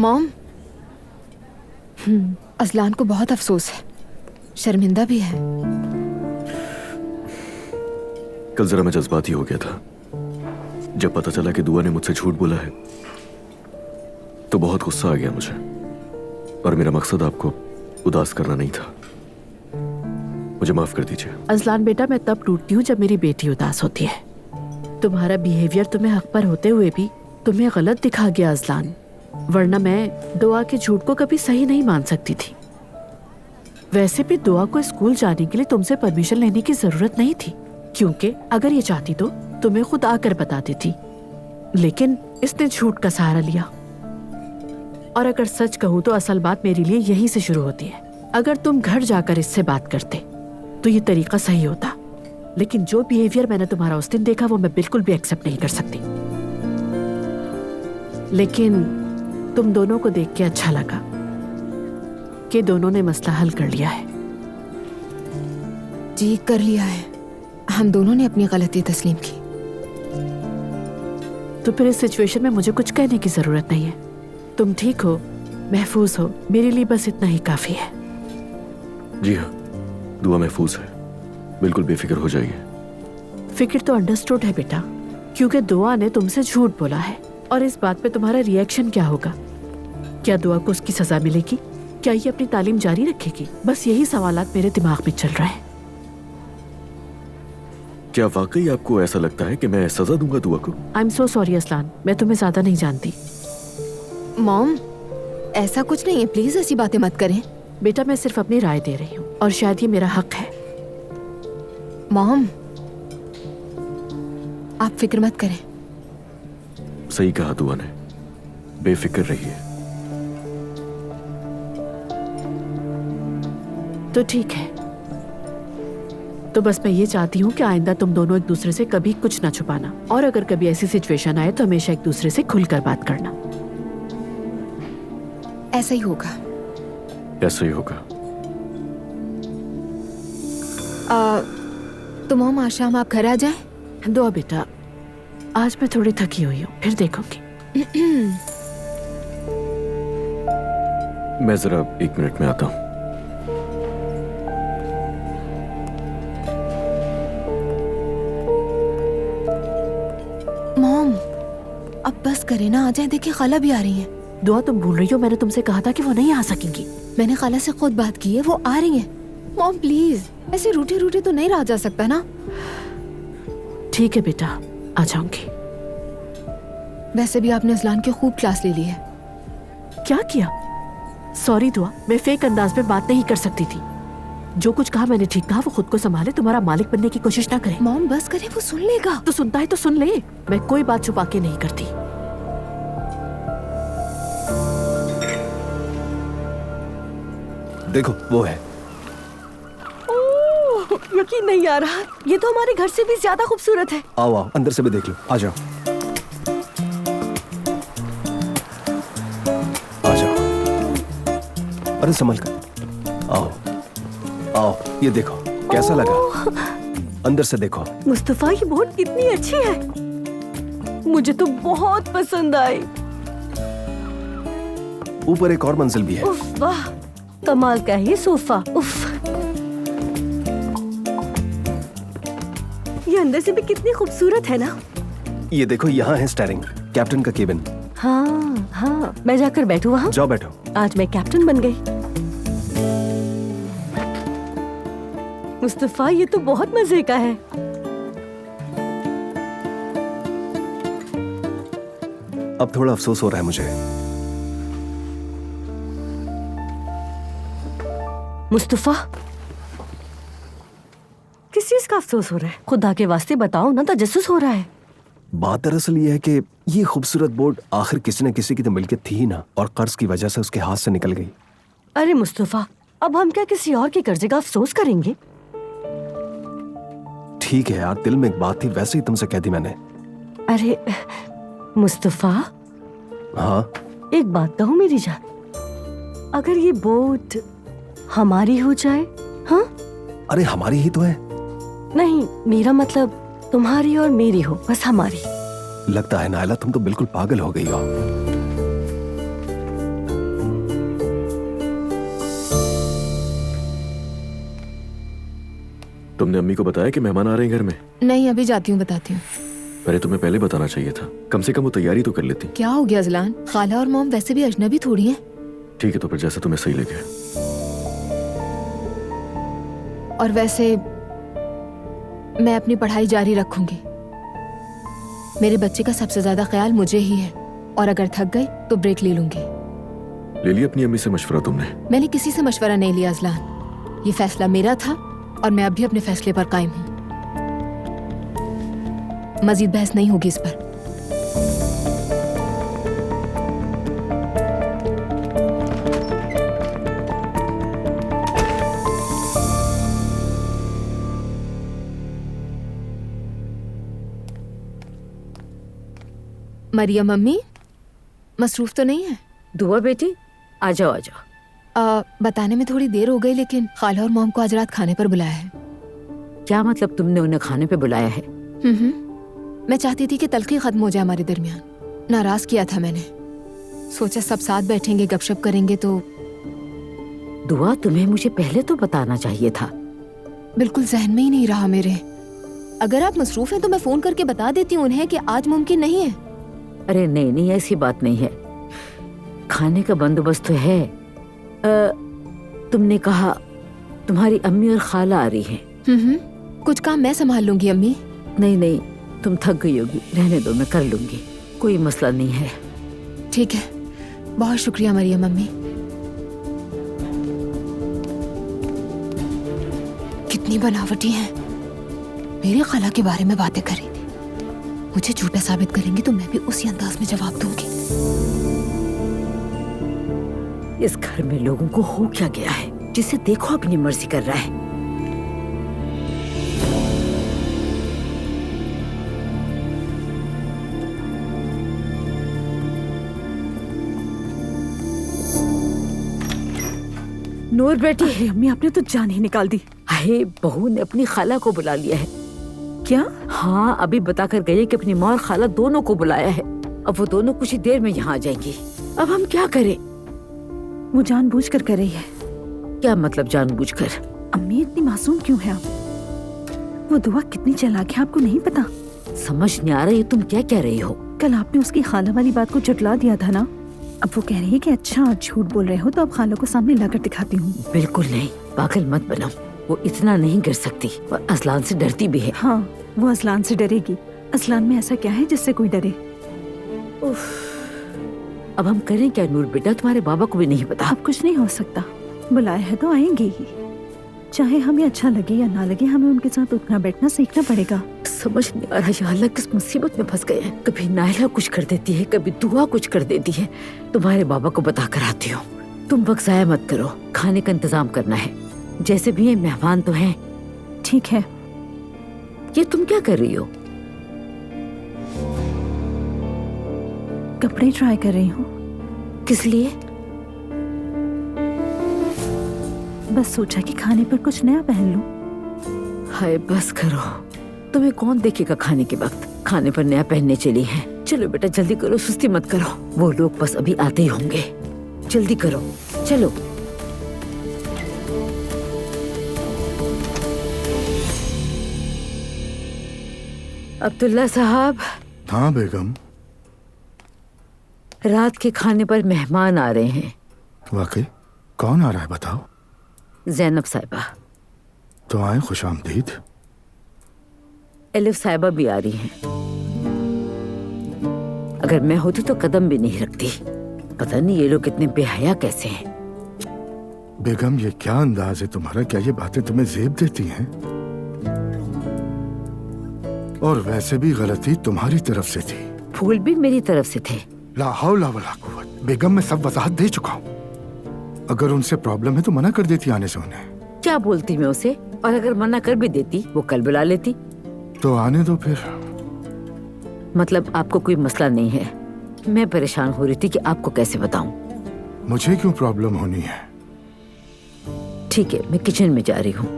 Mom, Aslan को बहुत अफसोस है, शर्मिंदा भी है। कल जरा मैं जज्बाती हो गया था। जब पता चला कि दुआ ने मुझसे झूठ बोला है तो बहुत गुस्सा आ गया मुझे, और मेरा मकसद आपको उदास करना नहीं था। मुझे माफ कर दीजिए। अजलान बेटा, मैं तब टूटती हूँ जब मेरी बेटी उदास होती है। तुम्हारा बिहेवियर तुम्हें हक पर होते हुए भी तुम्हें गलत दिखा गया अजलान, वरना मैं दुआ के झूठ को कभी सही नहीं मान सकती थी। वैसे भी दुआ को स्कूल जाने के लिए तुमसे परमिशन लेने की जरूरत नहीं थी, क्योंकि अगर ये चाहती तो तुम्हें खुद आकर बता देती, लेकिन इसने झूठ का सहारा लिया। और अगर सच कहूँ तो असल बात मेरे लिए यहीं से शुरू होती है। अगर तुम घर जाकर इससे बात करते तो ये तरीका सही होता, लेकिन जो बिहेवियर मैंने तुम्हारा उस दिन देखा वो मैं बिल्कुल भी एक्सेप्ट नहीं कर सकती। लेकिन तुम दोनों को देख के अच्छा लगा कि दोनों ने मसला हल कर लिया है। जी, कर लिया है। हम दोनों ने अपनी गलती तस्लीम की। तो फिर इस सिचुएशन में मुझे कुछ कहने की जरूरत नहीं है। तुम ठीक हो, महफूज हो, मेरे लिए बस इतना ही काफी है। जी हाँ, दुआ महफूज है, बिल्कुल बेफिक्र हो जाइए। फिक्र तो अंडरस्टूड है बेटा, क्योंकि दुआ ने तुमसे झूठ बोला है। और इस बात पे तुम्हारा रिएक्शन क्या होगा? क्या दुआ को उसकी सजा मिलेगी? क्या ये अपनी तालीम जारी रखेगी? बस यही सवालात मेरे दिमाग में चल रहे हैं। क्या वाकई आपको ऐसा लगता है कि मैं सजा दूंगा दुआ को? I am so sorry Aslan, मैं तुम्हें ज्यादा नहीं जानती। मॉम, ऐसा कुछ नहीं है, प्लीज ऐसी बातें मत करें। बेटा, मैं सिर्फ अपनी राय दे रही हूँ और शायद ये मेरा हक है। मॉम, आप फिक्र मत करें। सही कहा दुआ ने, बेफिक्र रहिए। तो ठीक है, तो बस मैं ये चाहती हूँ कि आइंदा तुम दोनों एक दूसरे से कभी कुछ ना छुपाना, और अगर कभी ऐसी सिचुएशन आए तो हमेशा एक दूसरे से खुलकर बात करना। ऐसा ही होगा। ऐसा ही होगा। तो मॉम, आज शाम आप घर आ जाएं। दुआ बेटा, आज मैं थोड़ी थकी हुई हूँ, फिर देखूंगी। मैं जरा 1 मिनट में आता हूँ। मॉम, अब बस करें ना, आ जाए। देखिए खाला भी आ रही है। दुआ, तुम भूल रही हो मैंने तुमसे कहा था कि वो नहीं आ सकेंगी। मैंने खाला से खुद बात की है, वो आ रही है। मॉम प्लीज, ऐसे रूठे रूठे तो नहीं रहा जा सकता ना। ठीक है बेटा, आ जाऊंगी। वैसे भी आपने असलान की खूब क्लास ले ली है। क्या किया? सॉरी दुआ, मैं फेक अंदाज में बात नहीं कर सकती थी। जो कुछ कहा मैंने ठीक कहा, वो खुद को संभाले, तुम्हारा मालिक बनने की कोशिश ना करे। मॉम बस करे, वो सुन लेगा। तो सुनता है तो सुन ले, मैं कोई बात छुपा के नहीं करती। देखो वो है। ओह, यकीन नहीं आ रहा, ये तो हमारे घर से भी ज्यादा खूबसूरत है। आओ आओ, अंदर से भी देख लो। आ जाओ आ जाओ। अरे संभल कर। आओ आओ, ये देखो कैसा लगा? अंदर से देखो। मुस्तफा, ये बोट कितनी अच्छी है, मुझे तो बहुत पसंद आई। ऊपर एक और मंजिल भी है। उफ वाह, कमाल का है ये सोफा। उफ, ये अंदर से भी कितनी खूबसूरत है ना। ये देखो, यहाँ है स्टीयरिंग, कैप्टन का केबिन। हाँ हाँ, मैं जाकर बैठूं वहाँ। जाओ बैठो। आज मैं कैप्टन बन गई। मुस्तफा, ये तो बहुत मजे का है। अब थोड़ा अफसोस हो रहा है मुझे। मुस्तफा, किस चीज का अफसोस हो रहा है? खुदा के वास्ते बताओ ना, तजस्सुस हो रहा है। बात दरअसल ये है कि ये खूबसूरत बोट आखिर किसी न किसी की तो मिल्कियत थी ही ना, और कर्ज की वजह से उसके हाथ से निकल गई। अरे मुस्तफा, अब हम क्या किसी और के कर्जे का अफसोस करेंगे? ठीक है यार, दिल में एक बात थी, वैसे ही तुमसे कह दी मैंने। अरे मुस्तफा, हाँ एक बात कहूँ मेरी जान, अगर ये बोट हमारी हो जाए? हाँ, अरे हमारी ही तो है। नहीं, मेरा मतलब तुम्हारी और मेरी हो, बस हमारी। लगता है नायला तुम तो बिल्कुल पागल हो गई हो। तुमने अम्मी को बताया कि मेहमान आ रहे हैं घर में? नहीं, अभी जाती हूँ, बताती हूँ। अरे तुम्हें पहले बताना चाहिए था, कम से कम वो तैयारी तो कर लेती। क्या हो गया अजलान? खाला और मॉम वैसे भी अजनबी थोड़ी हैं। ठीक है, तो फिर जैसा तुम्हें सही लगे। और वैसे मैं अपनी पढ़ाई जारी रखूंगी। मेरे बच्चे का सबसे ज्यादा ख्याल मुझे ही है, और अगर थक गई तो ब्रेक ले लूंगी। ले लिया अपनी अम्मी से मशवरा तुमने? मैंने किसी से मशवरा नहीं लिया अजलान, ये फैसला मेरा था और मैं अभी अपने फैसले पर कायम हूँ। मजीद बहस नहीं होगी इस पर। मरियम मम्मी मसरूफ तो नहीं है? दुआ बेटी, आ जाओ आ जाओ। बताने में थोड़ी देर हो गई, लेकिन खाला और मॉम को आज रात खाने पर बुलाया है। क्या मतलब तुमने उन्हें खाने पे बुलाया है? मैं चाहती थी कि तल्खी खत्म हो जाए हमारे दरमियान। नाराज किया था मैंने, सोचा सब साथ बैठेंगे, गपशप करेंगे। तो दुआ, तुम्हें मुझे पहले तो बताना चाहिए था। बिल्कुल जहन में ही नहीं रहा मेरे। अगर आप मसरूफ हैं तो मैं फोन करके बता देती हूँ उन्हें कि आज मुमकिन नहीं है। अरे नहीं नहीं, ऐसी बात नहीं है, खाने का बंदोबस्त तो है। तुमने कहा तुम्हारी अम्मी और खाला आ रही हैं। कुछ काम मैं संभाल लूंगी अम्मी। नहीं नहीं, तुम थक गई होगी, रहने दो, मैं कर लूंगी, कोई मसला नहीं है। ठीक है, बहुत शुक्रिया मरियम अम्मी। कितनी बनावटी हैं, मेरी खाला के बारे में बातें कर रही थी। मुझे झूठा साबित करेंगी तो मैं भी उसी अंदाज में जवाब दूंगी। इस घर में लोगों को हो क्या गया है, जिसे देखो अपनी मर्जी कर रहा है। नूर बेटी, अरे अम्मी, आपने तो जान ही निकाल दी। अरे बहू ने अपनी खाला को बुला लिया है। क्या? हाँ, अभी बता कर गई कि अपनी माँ और खाला दोनों को बुलाया है। अब वो दोनों कुछ ही देर में यहाँ आ जाएंगी। अब हम क्या करें? वो जानबूझकर कर रही है। क्या मतलब जानबूझकर? अम्मी, इतनी मासूम क्यों है आप? वो दुआ कितनी चालाक है, आपको नहीं पता? समझ नहीं आ रहा ये तुम क्या कह रही हो। कल आपने उसकी खाला वाली बात को झुठला दिया था ना। अब वो कह रही है कि अच्छा आप झूठ बोल रहे हो, तो अब खाला को सामने लाकर दिखाती हूँ। बिल्कुल नहीं, पागल मत बनाओ, वो इतना नहीं कर सकती और असलान से डरती भी है। हाँ, वो असलान से डरेगी। असलान में ऐसा क्या है जिससे कोई डरे? अब हम करें क्या नूर बेटा, तुम्हारे बाबा को भी नहीं पता। अब कुछ नहीं हो सकता, बुलाया है तो आएंगे ही। चाहे हमें अच्छा लगे या ना लगे, हमें उनके साथ उठना बैठना सीखना पड़ेगा। समझ नहीं आ रहा या अल्लाह, किस मुसीबत में फंस गए हैं। कभी नायला कुछ कर देती है, कभी दुआ कुछ कर देती है। तुम्हारे बाबा को बता कर आती हूँ। तुम वक्त जाया मत करो, खाने का इंतजाम करना है। जैसे भी ये मेहमान तो हैं। ठीक है। ये तुम क्या कर रही हो? कपड़े ट्राई कर रही हूँ। किस लिए? बस सोचा कि खाने पर कुछ नया पहन लूं। हाय बस करो, तुम्हें कौन देखेगा खाने के वक्त? खाने पर नया पहनने चली हैं। चलो बेटा जल्दी करो, सुस्ती मत करो, वो लोग बस अभी आते ही होंगे। जल्दी करो, चलो। अब्दुल्ला साहब। हाँ बेगम। रात के खाने पर मेहमान आ रहे हैं। वाकई? कौन आ रहा है बताओ? ज़ैनब साहिबा। तो आए, खुश आमदीद। एलिफ साहिबा भी आ रही हैं। अगर मैं होती तो कदम भी नहीं रखती। पता नहीं ये लोग कितने बेहया कैसे हैं। बेगम ये क्या अंदाज है तुम्हारा? क्या ये बातें तुम्हें जेब देती हैं? और वैसे भी गलती तुम्हारी तरफ से थी। फूल भी मेरी तरफ से थे। ला हौला वला कुव्वत। बेगम मैं सब वजाहत दे चुका हूँ। अगर उनसे प्रॉब्लम है तो मना कर देती आने से उन्हें। क्या बोलती मैं उसे? और अगर मना कर भी देती वो कल बुला लेती। तो आने दो फिर। मतलब आपको कोई मसला नहीं है? मैं परेशान हो रही थी कि आपको कैसे बताऊं। मुझे क्यों प्रॉब्लम होनी है? ठीक है, मैं किचन में जा रही हूँ।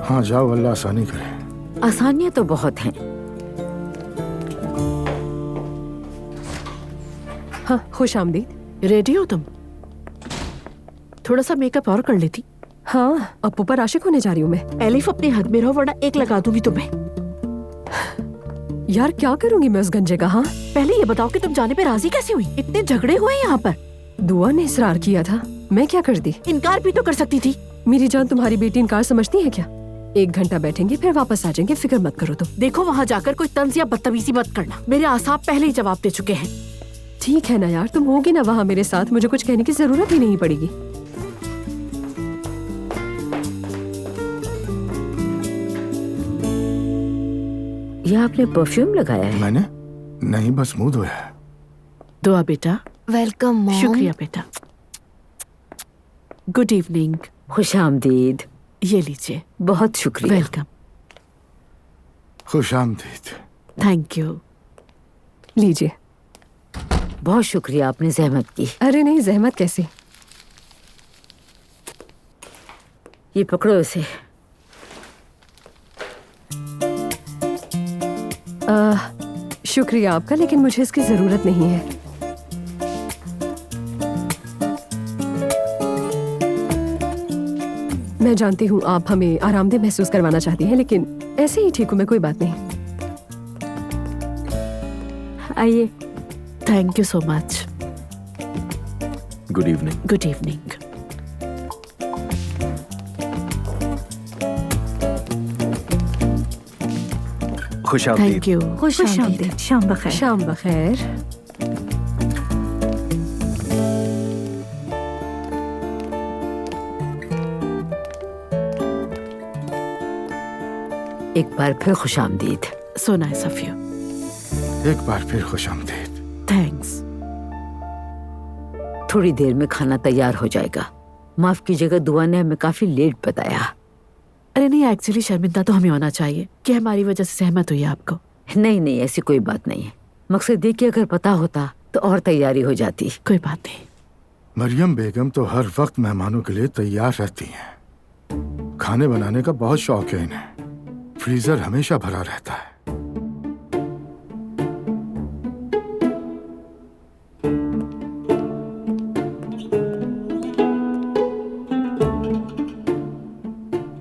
हाँ जाओ, अल्लाह आसानी करे। आसानियां तो बहुत हैं। हाँ, खुश आमदीद। रेडी हो तुम? थोड़ा सा मेकअप और कर लेती। हाँ, अप्पू पर आशिक होने जा रही हूँ मैं। एलिफ अपने हद में रहो वरना एक लगा दूंगी तुम्हें। यार क्या करूंगी मैं उस गंजे का? हाँ, पहले ये बताओ कि तुम जाने पे राजी कैसे हुई? इतने झगड़े हुए यहाँ पर। दुआ ने इसरार किया था, मैं क्या करती? इनकार भी तो कर सकती थी। मेरी जान, तुम्हारी बेटी इनकार समझती है क्या? 1 घंटा बैठेंगे फिर वापस आ जाएंगे, फिक्र मत करो तुम। देखो वहाँ जाकर कोई तंज या बदतमीजी मत करना, मेरे आसाब पहले ही जवाब दे चुके हैं। ठीक है ना यार, तुम होगी ना वहाँ मेरे साथ, मुझे कुछ कहने की जरूरत ही नहीं पड़ेगी। ये आपने परफ्यूम लगाया है? मैंने नहीं, बस मुंह धोया है। दुआ बेटा। Welcome mom. शुक्रिया बेटा। Good evening. खुश आमदीद। ये लीजिए। बहुत शुक्रिया। वेलकम। खुश आमदीद। Thank you. लीजिए। बहुत शुक्रिया, आपने जहमत की। अरे नहीं, जहमत कैसी। ये पकड़ो इसे। शुक्रिया आपका, लेकिन मुझे इसकी जरूरत नहीं है। मैं जानती हूँ आप हमें आरामदेह महसूस करवाना चाहती हैं, लेकिन ऐसे ही ठीक हूँ मैं, कोई बात नहीं। आइए। Thank you so much. Good evening. Good evening. खुश आमदीद। Thank you. खुश आमदीद। शाम बखैर। शाम बखैर। एक बार फिर खुश आमदीद। So nice of you. एक बार फिर खुश आमदीद। थैंक्स। थोड़ी देर में खाना तैयार हो जाएगा। माफ कीजिएगा, दुआ ने हमें काफी लेट बताया। अरे नहीं, एक्चुअली शर्मिंदा तो हमें होना चाहिए कि हमारी वजह से सहमत हुई आपको। नहीं नहीं, ऐसी कोई बात नहीं है। मकसद ये कि अगर पता होता तो और तैयारी हो जाती। कोई बात नहीं। मरियम बेगम तो हर वक्त मेहमानों के लिए तैयार रहती हैं। खाने बनाने का बहुत शौक है इन्हें। फ्रीजर हमेशा भरा रहता है।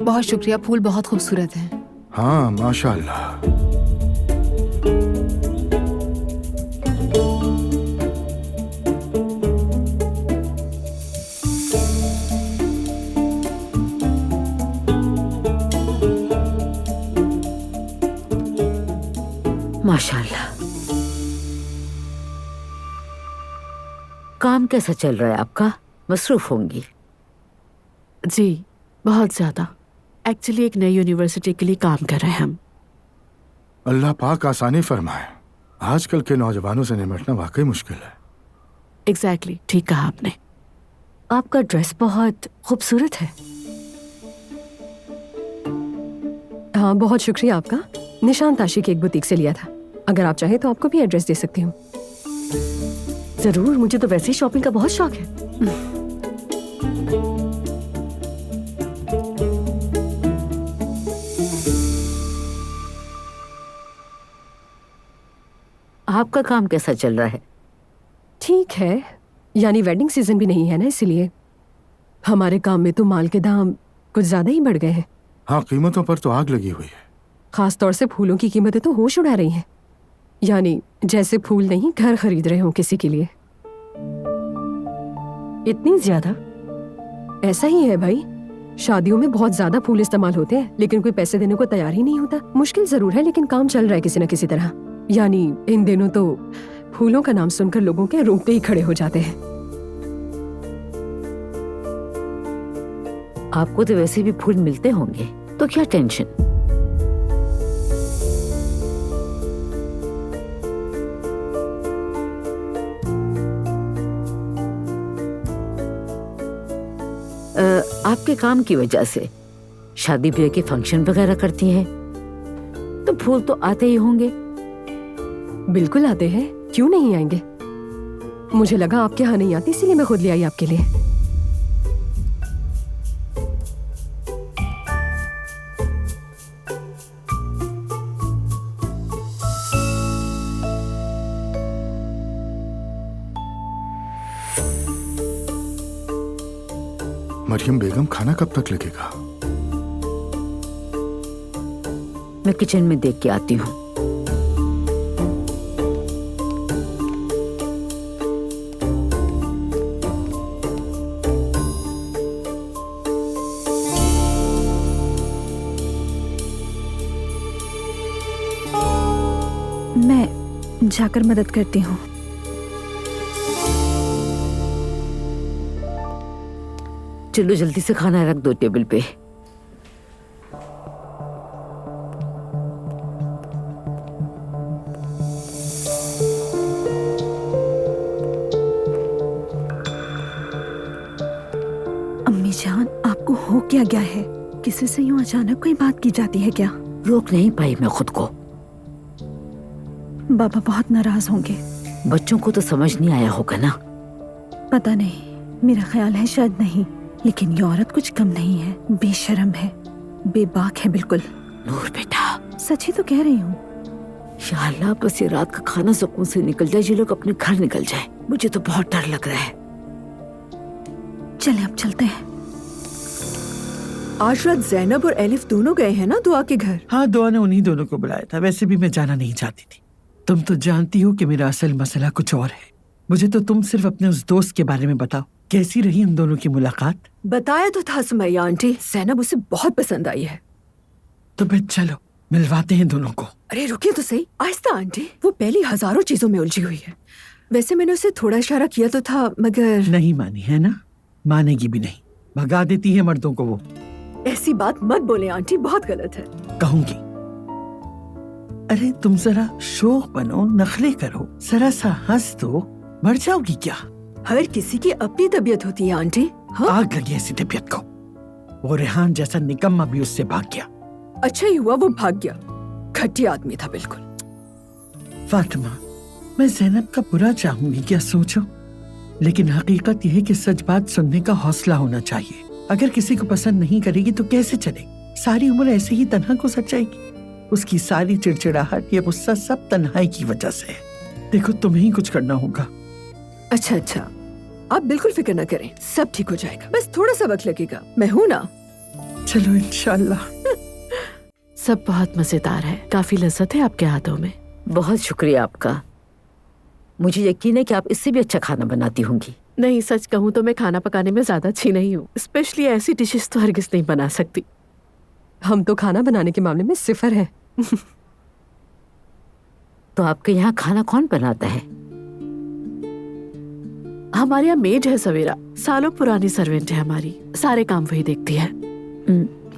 बहुत शुक्रिया, फूल बहुत खूबसूरत हैं। हाँ माशाल्लाह। माशाल्लाह। काम कैसा चल रहा है आपका? मसरूफ होंगी। जी बहुत ज्यादा। एक्चुअली एक नई यूनिवर्सिटी के लिए काम कर रहे हैं हम। अल्लाह पाक आसानी फरमाए। आजकल के नौजवानों से निपटना वाकई मुश्किल है। एग्जैक्टली, ठीक कहा आपने। आपका ड्रेस बहुत खूबसूरत है। हाँ, बहुत शुक्रिया आपका। निशान ताशी की एक बुटीक से लिया था। अगर आप चाहें तो आपको भी एड्रेस दे सकती हूँ। जरूर, मुझे तो वैसे ही शॉपिंग का बहुत शौक है। आपका काम कैसा चल रहा है? ठीक है, यानी वेडिंग सीजन भी नहीं है ना, इसीलिए हमारे काम में तो माल के दाम कुछ ज्यादा ही बढ़ गए हैं। हाँ, कीमतों पर तो आग लगी हुई है। खास तौर से फूलों की कीमतें तो होश उड़ा रही हैं। यानी जैसे फूल नहीं, घर खरीद रहे हो किसी के लिए। इतनी ज्यादा? ऐसा ही है भाई, शादियों में बहुत ज्यादा फूल इस्तेमाल होते हैं, लेकिन कोई पैसे देने को तैयार ही नहीं होता। मुश्किल जरूर है, लेकिन काम चल रहा है किसी न किसी तरह। यानी इन दिनों तो फूलों का नाम सुनकर लोगों के रोंगटे ही खड़े हो जाते हैं। आपको तो वैसे भी फूल मिलते होंगे, तो क्या टेंशन। आपके काम की वजह से शादी ब्याह के फंक्शन वगैरह करती हैं, तो फूल तो आते ही होंगे। बिल्कुल आते हैं, क्यों नहीं आएंगे। मुझे लगा आपके यहाँ नहीं आती, इसीलिए मैं खुद ले आई आपके लिए। मरियम बेगम, खाना कब तक लगेगा? मैं किचन में देख के आती हूँ। मैं जाकर मदद करती हूँ। चलो जल्दी से खाना रख दो टेबल पे। अम्मी जान, आपको हो क्या गया है? किसी से यूं अचानक कोई बात की जाती है क्या? रोक नहीं पाई मैं खुद को। बाबा बहुत नाराज होंगे। बच्चों को तो समझ नहीं आया होगा ना। पता नहीं, मेरा ख्याल है शायद नहीं, लेकिन ये औरत कुछ कम नहीं है। बेशर्म है, बेबाक है बिल्कुल। नूर बेटा, सच ही तो कह रही हूँ। या अल्लाह, बस ये रात का खाना सुकून से निकल जाए, ये लोग अपने घर निकल जाए। मुझे तो बहुत डर लग रहा है। चले अब चलते हैं। आज रात जैनब और एलिफ दोनों गए हैं ना दुआ के घर? हाँ, दुआ ने उन्हीं दोनों को बुलाया था। वैसे भी मैं जाना नहीं चाहती थी। तुम तो जानती हो कि मेरा असल मसला कुछ और है। मुझे तो तुम सिर्फ अपने उस दोस्त के बारे में बताओ, कैसी रही इन दोनों की मुलाकात? बताया तो था सुमैया आंटी, जैनब उसे बहुत पसंद आई है। तो फिर चलो मिलवाते हैं दोनों को। अरे रुकिए तो सही, आहिस्ता आंटी, वो पहली हजारों चीजों में उलझी हुई है। वैसे मैंने उसे थोड़ा इशारा किया तो था, मगर नहीं मानी है ना? मानेगी भी नहीं, भगा देती है मर्दों को वो। ऐसी बात मत बोले आंटी, बहुत गलत है। कहूंगी। अरे तुम जरा शौक बनो, नखरे करो, जरा सा हंस दो, मर जाओगी क्या? हर किसी की अपनी तबीयत होती है आंटी। हाँ? आग लगी ऐसी तबीयत को। वो रेहान जैसा निकम्मा भी उससे भाग गया। अच्छा ही हुआ वो भाग गया, घटिया आदमी था बिल्कुल। फातिमा, मैं जैनब का बुरा चाहूंगी क्या सोचो, लेकिन हकीकत यह है कि सच बात सुनने का हौसला होना चाहिए। अगर किसी को पसंद नहीं करेगी तो कैसे चले? सारी उम्र ऐसे ही तन्हा गुजर जाएगी। उसकी सारी चिड़चिड़ाहट, ये गुस्सा सब तन्हाई की वजह से है। देखो, तुम्हें ही कुछ करना होगा। अच्छा अच्छा, आप बिल्कुल फिक्र न करें, सब ठीक हो जाएगा। बस थोड़ा सा वक्त लगेगा, मैं हूं ना। चलो इंशाल्लाह। सब बहुत मजेदार है, काफी लज्जत है आपके हाथों में। बहुत शुक्रिया आपका। मुझे यकीन है कि आप इससे भी अच्छा खाना बनाती होंगी। नहीं, सच कहूँ तो मैं खाना पकाने में ज्यादा अच्छी नहीं हूँ। स्पेशली ऐसी डिशेस तो हरगिज नहीं बना सकती। हम तो खाना बनाने के मामले में सिफर है। तो आपके यहाँ खाना कौन बनाता है? हमारे यहाँ मेड है सवेरा, सालों पुरानी सर्वेंट है हमारी, सारे काम वही देखती है।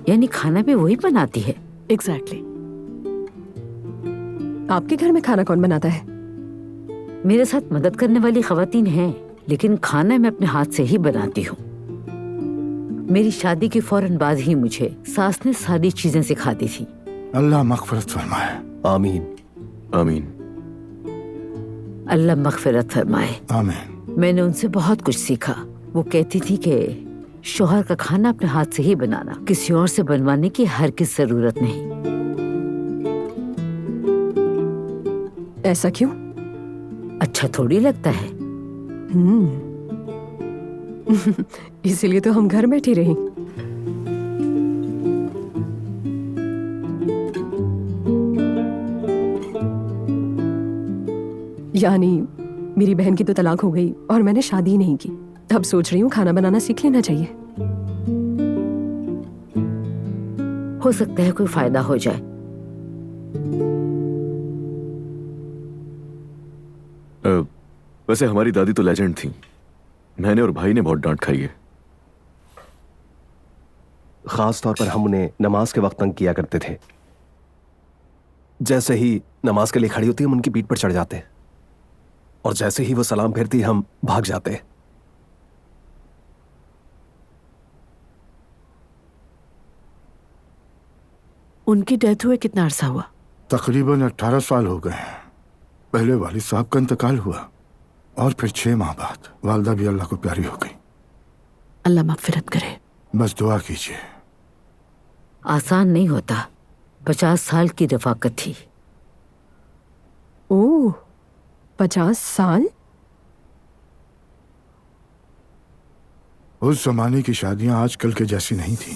यानी खाना भी वही बनाती है? एग्जैक्टली। आपके घर में खाना कौन बनाता है? मेरे साथ मदद करने वाली खवातीन हैं, लेकिन खाना मैं अपने हाथ से ही बनाती हूँ। मेरी शादी के फौरन बाद ही मुझे सास ने सारी चीजें सिखा दी थी। अल्लाह मग़फ़िरत फरमाए। आमीन आमीन। अल्लाह मग़फ़िरत फरमाए। आमीन। मैंने उनसे बहुत कुछ सीखा। वो कहती थी कि शौहर का खाना अपने हाथ से ही बनाना, किसी और से बनवाने की हरगिज़ जरूरत नहीं। ऐसा क्यों? अच्छा थोड़ी लगता है। इसीलिए तो हम घर बैठी रही। यानी मेरी बहन की तो तलाक हो गई और मैंने शादी ही नहीं की। अब सोच रही हूँ खाना बनाना सीख लेना चाहिए। हो सकता है कोई फायदा हो जाए। वैसे हमारी दादी तो लेजेंड थी। मैंने और भाई ने बहुत डांट खाई है। खास तौर पर हम उन्हें नमाज के वक्त तंग किया करते थे। जैसे ही नमाज के लिए खड़ी होती हम उनकी पीठ पर चढ़ जाते, और जैसे ही वो सलाम फेरती हम भाग जाते। उनकी डेथ हुए कितना अरसा हुआ? तकरीबन 18 साल हो गए हैं। पहले वालिद साहब का इंतकाल हुआ और फिर 6 माह बाद वालदा भी अल्लाह को प्यारी हो गई। अल्लाह मग़फ़िरत करे। बस दुआ कीजिए। आसान नहीं होता। 50 साल की रफ़ाकत थी। ओह, 50 साल? उस जमाने की शादियां आजकल के जैसी नहीं थी।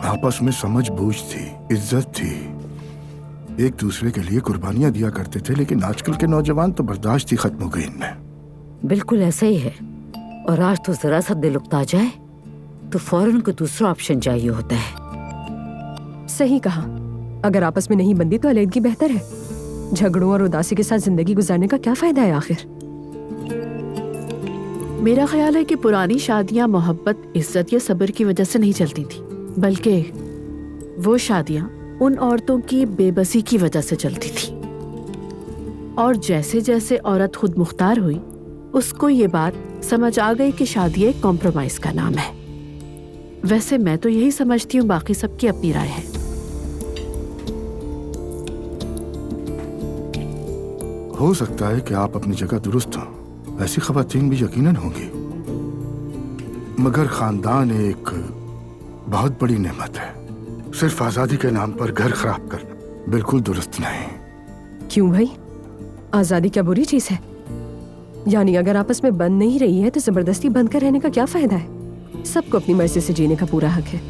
आपस में समझ बूझ थी, इज्जत थी, एक दूसरे के लिए कुर्बानियां दिया करते थे। लेकिन आजकल के नौजवान तो बर्दाश्त ही खत्म हो गई इनमें। बिल्कुल ऐसा ही है। और आज तो जरा सा दिल उकता जाए तो फौरन को दूसरा ऑप्शन चाहिए होता है। सही कहा। अगर आपस में नहीं बनती तो अलग बेहतर है। झगड़ों और उदासी के साथ जिंदगी गुजारने का क्या फायदा है आखिर? मेरा ख्याल है कि पुरानी शादियां मोहब्बत, इज्जत या सब्र की वजह से नहीं चलती थी, बल्कि वो शादियां उन औरतों की बेबसी की वजह से चलती थी। और जैसे जैसे औरत खुद मुख्तार हुई, उसको ये बात समझ आ गई कि शादी एक कॉम्प्रोमाइज का नाम है। वैसे मैं तो यही समझती हूँ, बाकी सबकी अपनी राय है। हो सकता है कि आप अपनी जगह दुरुस्त हो, ऐसी खवातीन भी यकीनन होंगी, मगर खानदान एक बहुत बड़ी नेमत है। सिर्फ आजादी के नाम पर घर खराब करना बिल्कुल दुरुस्त नहीं। क्यों भाई, आजादी क्या बुरी चीज है? यानी अगर आपस में बंद नहीं रही है तो जबरदस्ती बंद कर रहने का क्या फायदा है? सबको अपनी मर्जी से जीने का पूरा हक है।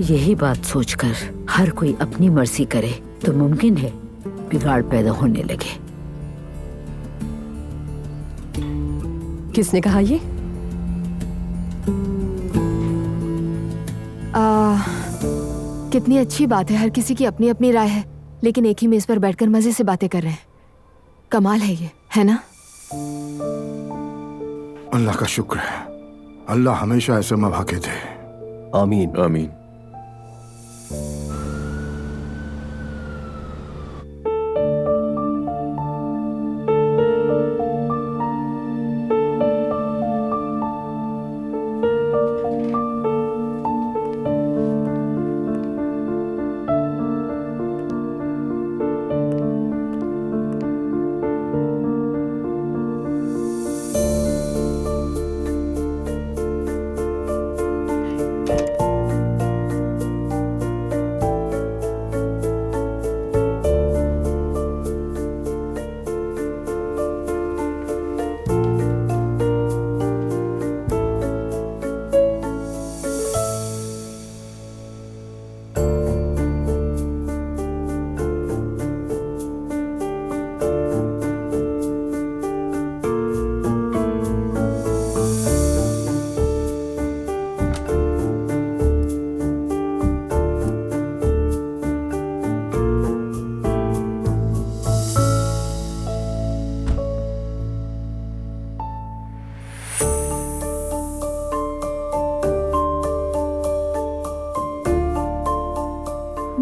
यही बात सोचकर हर कोई अपनी मर्जी करे तो मुमकिन है बिगाड़ पैदा होने लगे। किसने कहा ये? कितनी अच्छी बात है, हर किसी की अपनी अपनी राय है, लेकिन एक ही मेज पर बैठकर मजे से बातें कर रहे हैं। कमाल है ये, है ना? अल्लाह का शुक्र है, अल्लाह हमेशा ऐसे मौके दे। आमीन आमीन।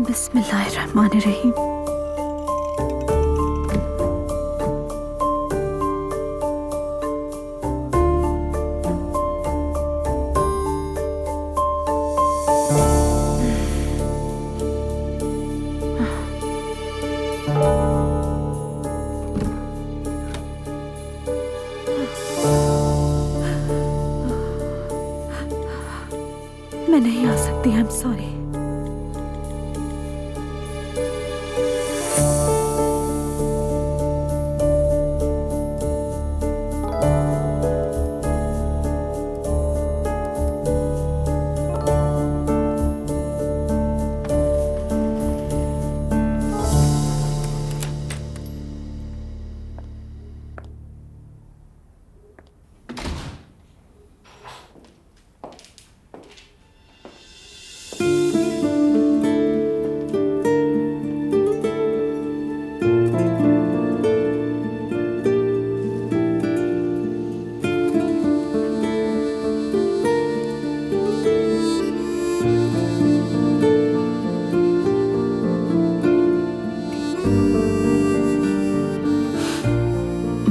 बिस्मिल्लाहिर्रहमानिर्रहीम। मैं नहीं आ सकती, I am sorry.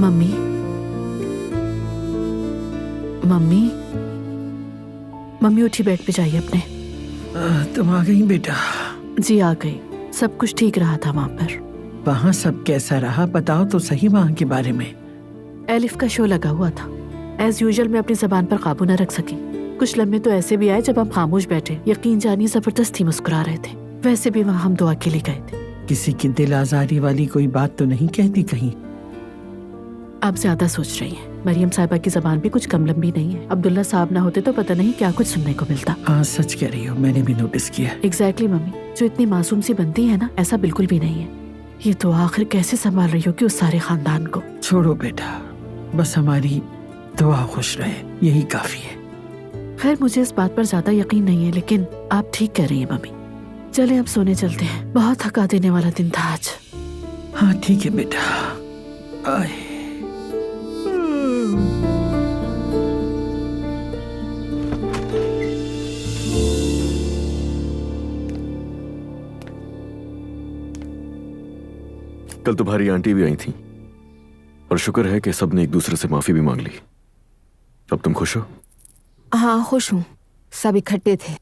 Mummy, mummy, mummy उठी, बेड पे जाइए अपने। तुम आ गई बेटा? जी आ गई। सब कुछ ठीक रहा था वहाँ पर? वहाँ सब कैसा रहा, बताओ तो सही वहाँ के बारे में। एलिफ का शो लगा हुआ था। एज यूजुअल मैं अपनी जबान पर काबू न रख सकी। कुछ लम्हे तो ऐसे भी आए जब हम खामोश बैठे, यकीन जानिए जबरदस्ती मुस्कुरा रहे थे। वैसे भी वहाँ हम दुआ के लिए गए थे। किसी की दिल आजारी वाली कोई बात तो नहीं कहती कहीं? आप ज्यादा सोच रही हैं। मरियम साहिबा की जबान भी कुछ कम लंबी नहीं है। अब्दुल्ला साहब ना होते तो पता नहीं क्या कुछ सुनने को मिलता। हाँ सच कह रही हो, मैंने भी नोटिस किया। एग्जैक्टली मम्मी, जो इतनी मासूम सी बनती है ना, ऐसा बिल्कुल भी नहीं है। ये तो आखिर कैसे संभाल रही हो कि उस सारे खानदान को? छोड़ो बेटा, बस हमारी दुआ खुश रहे, यही काफी है। खैर मुझे इस बात पर ज्यादा यकीन नहीं है, लेकिन आप ठीक कह रही हैं मम्मी। चले अब सोने चलते हैं, बहुत थका देने वाला दिन था आज। हाँ ठीक है बेटा। आए। कल तुम्हारी आंटी भी आई थी और शुक्र है कि सबने एक दूसरे से माफी भी मांग ली। अब तुम खुश हो? हाँ खुश हूँ, सब इकट्ठे थे।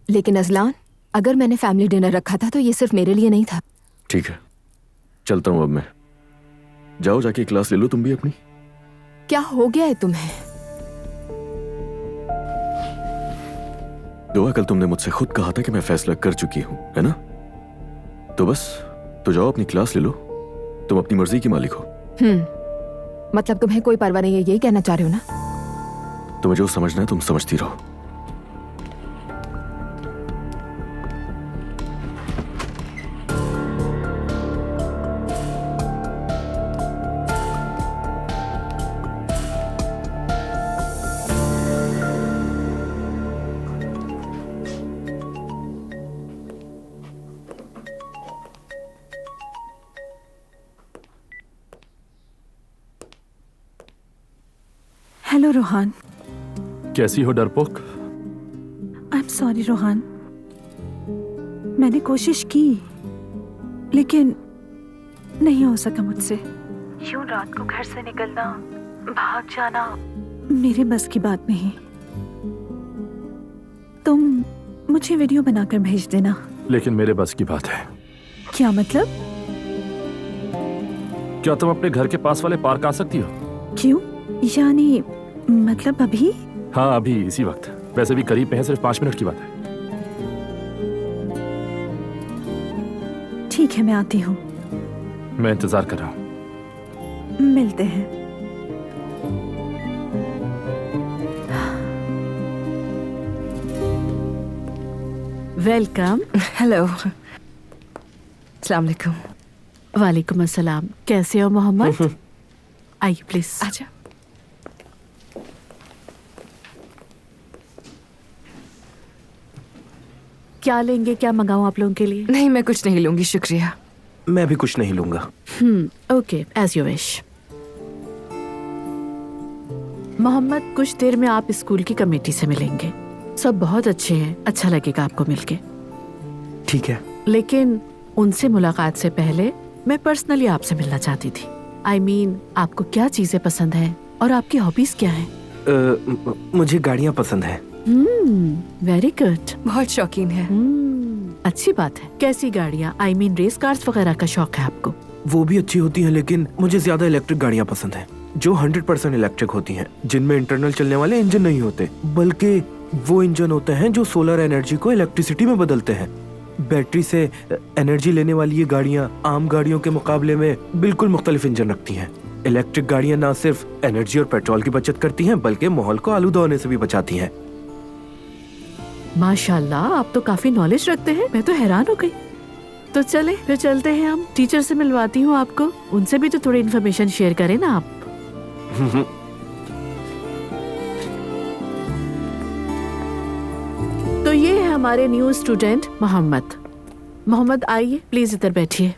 लेकिन अजलान, अगर मैंने फैमिली डिनर रखा था तो ये सिर्फ मेरे लिए नहीं था। ठीक है, चलता हूं अब मैं। जाओ जाके क्लास ले लो तुम भी अपनी। क्या हो गया है तुम्हें? दुआ, कल तुमने मुझसे खुद कहा था कि मैं फैसला कर चुकी हूं, है ना? तो बस, तो जाओ अपनी क्लास ले लो। तुम अपनी मर्जी की मालिक हो। मतलब तुम्हें कोई परवाह नहीं है, यही कहना चाह रहे हो ना? तुम्हें जो समझना है तुम समझती रहो। हेलो रोहान। कैसी हो डरपोक? आई एम सॉरी रोहान, मैंने कोशिश की लेकिन नहीं हो सका मुझसे। यूं रात को घर से निकलना, भाग जाना मेरे बस की बात नहीं। तुम मुझे वीडियो बनाकर भेज देना। लेकिन मेरे बस की बात है। क्या मतलब? क्या तुम अपने घर के पास वाले पार्क आ सकती हो? क्यों? यानी मतलब अभी? हाँ अभी, इसी वक्त। वैसे भी करीब पे है, सिर्फ 5 मिनट की बात है। ठीक है, मैं आती हूँ। मैं इंतजार कर रहा हूँ। मिलते हैं। वेलकम। हेलो। अस्सलाम वालेकुम। वालेकुम अस्सलाम। कैसे हो मोहम्मद? आइए प्लीज। आजा। क्या लेंगे, क्या मंगाऊं आप लोगों के लिए? नहीं, मैं कुछ नहीं लूंगी, शुक्रिया। मैं भी कुछ नहीं लूंगा। Okay, as you wish. Mohammed, कुछ देर में आप स्कूल की कमेटी से मिलेंगे। सब बहुत अच्छे हैं, अच्छा लगेगा आपको मिलके। ठीक है। लेकिन उनसे मुलाकात से पहले मैं पर्सनली आपसे मिलना चाहती थी। I mean, आपको क्या चीजें पसंद हैं और आपकी हॉबीज क्या हैं? मुझे गाड़ियाँ पसंद है। Very good. बहुत शौकीन है। अच्छी बात है। कैसी गाड़ियाँ? I mean, रेस कार्स वगैरह का शौक है आपको? वो भी अच्छी होती हैं, लेकिन मुझे ज्यादा इलेक्ट्रिक गाड़ियाँ पसंद हैं, जो 100% इलेक्ट्रिक होती हैं, जिनमें इंटरनल चलने वाले इंजन नहीं होते, बल्कि वो इंजन होते हैं जो सोलर एनर्जी को इलेक्ट्रिसिटी में बदलते हैं। बैटरी से एनर्जी लेने वाली ये गाड़ियाँ आम गाड़ियों के मुकाबले में बिल्कुल मुख्तलिफ इंजन रखती हैं। इलेक्ट्रिक गाड़ियाँ न सिर्फ एनर्जी और पेट्रोल की बचत करती हैं, बल्कि माहौल को आलूदा होने से भी बचाती हैं। माशाल्लाह, आप तो काफी नॉलेज रखते हैं। मैं तो हैरान हो गई। तो चले फिर चलते हैं हम। टीचर से मिलवाती हूँ आपको, उनसे भी तो थोड़ी इन्फॉर्मेशन शेयर करें ना आप। तो ये है हमारे न्यू स्टूडेंट मोहम्मद। मोहम्मद आइए प्लीज, इधर बैठिए।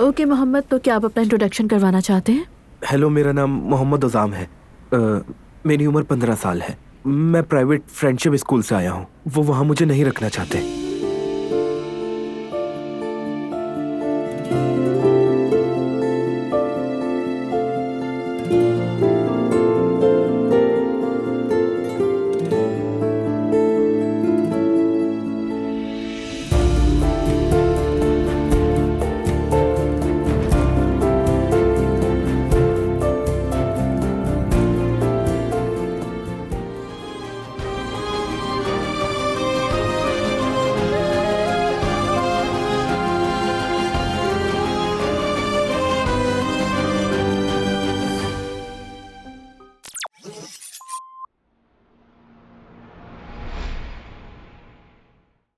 ओके मोहम्मद, तो क्या आप अपना इंट्रोडक्शन करवाना चाहते हैं? हेलो, मेरा नाम मोहम्मद अज़ाम है। मेरी उम्र 15 साल है। मैं प्राइवेट फ्रेंडशिप स्कूल से आया हूँ। वो वहाँ मुझे नहीं रखना चाहते।